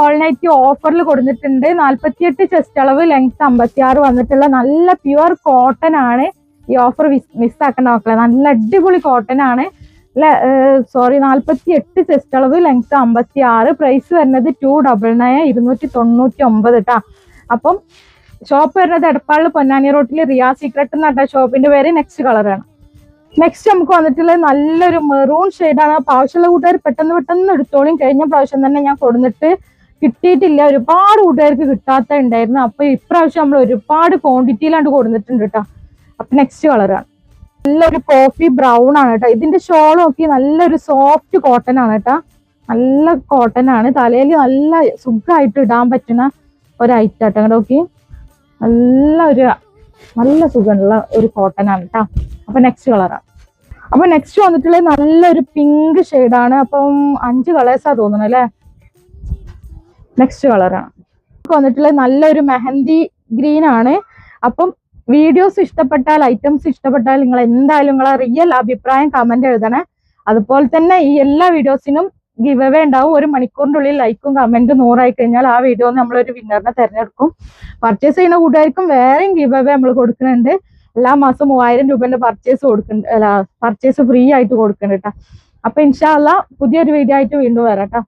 All night ഓഫറിൽ കൊടുത്തിട്ടുണ്ട്. 48 chest അളവ്, ലെങ്ത് 56 വന്നിട്ടുള്ള നല്ല പ്യുവർ കോട്ടൺ ആണ്. ഈ ഓഫർ മിസ്സാക്കേണ്ട മക്കളെ, നല്ല അടിപൊളി കോട്ടൺ ആണ്. 48 ചെസ്റ്റ് അളവ്, ലെങ്ത് 56, പ്രൈസ് വരുന്നത് 299 299 കേട്ടാ. അപ്പം ഷോപ്പ് വരുന്നത് എടപ്പാളിൽ പൊന്നാനി റോട്ടിൽ റിയാ സീക്രട്ട് എന്നാട്ട ഷോപ്പിന്റെ പേര്. നെക്സ്റ്റ് കളറാണ്. നെക്സ്റ്റ് നമുക്ക് വന്നിട്ടുള്ളത് നല്ലൊരു മെറൂൺ ഷെയ്ഡാണ്. അപ്പൊ ആവശ്യമുള്ള കൂട്ടുകാർ പെട്ടെന്ന് എടുത്തോളും. കഴിഞ്ഞ പ്രാവശ്യം തന്നെ ഞാൻ കൊടുത്തിട്ട് കിട്ടിയിട്ടില്ല, ഒരുപാട് കൂട്ടുകാർക്ക് കിട്ടാത്ത ഉണ്ടായിരുന്നു. അപ്പൊ ഇപ്രാവശ്യം നമ്മൾ ഒരുപാട് ക്വാണ്ടിറ്റിയിലാണ്ട് കൊടുത്തിട്ടുണ്ട് കേട്ടോ. അപ്പൊ നെക്സ്റ്റ് കളറാണ് നല്ലൊരു കോഫി ബ്രൗൺ ആണ് കേട്ടോ. ഇതിന്റെ ഷോൾ നോക്കി നല്ലൊരു സോഫ്റ്റ് കോട്ടൺ ആണ് കേട്ടോ. നല്ല കോട്ടൺ ആണ്, തലയിൽ നല്ല സുഖമായിട്ട് ഇടാൻ പറ്റുന്ന ഒരു ഐറ്റം കേട്ടോ. അങ്ങോട്ട് നോക്കി, നല്ല സുഖമുള്ള ഒരു കോട്ടൺ ആണ് കേട്ടോ. അപ്പൊ നെക്സ്റ്റ് കളറാണ്. അപ്പൊ നെക്സ്റ്റ് വന്നിട്ടുള്ളത് നല്ലൊരു പിങ്ക് ഷെയ്ഡാണ്. അപ്പം 5 കളേഴ്സാ തോന്നുന്നു അല്ലെ. നെക്സ്റ്റ് കളറാണ് വന്നിട്ടുള്ളത് നല്ലൊരു മെഹന്തി ഗ്രീൻ ആണ്. അപ്പം വീഡിയോസ് ഇഷ്ടപ്പെട്ടാൽ, ഐറ്റംസ് ഇഷ്ടപ്പെട്ടാൽ നിങ്ങൾ എന്തായാലും നിങ്ങളെ റിയൽ അഭിപ്രായം കമന്റ് എഴുതണേ. അതുപോലെ തന്നെ ഈ എല്ലാ വീഡിയോസിനും ഗിവ് അവേ ഉണ്ടാവും. 1 മണിക്കൂറിന്റെ ഉള്ളിൽ ലൈക്കും കമന്റും 100 കഴിഞ്ഞാൽ ആ വീഡിയോ നമ്മളൊരു വിന്നറിനെ തെരഞ്ഞെടുക്കും. പർച്ചേസ് ചെയ്യുന്ന കൂട്ടുകാർക്കും വേറെയും ഗിവ് അവേ നമ്മൾ കൊടുക്കുന്നുണ്ട്. എല്ലാ മാസം 3000 രൂപന്റെ പർച്ചേസ് ഫ്രീ ആയിട്ട് കൊടുക്കുന്നുണ്ട് കേട്ടോ. അപ്പൊ ഇൻഷാ അല്ലാഹ് പുതിയൊരു വീഡിയോ ആയിട്ട് വീണ്ടും വരാം കേട്ടോ.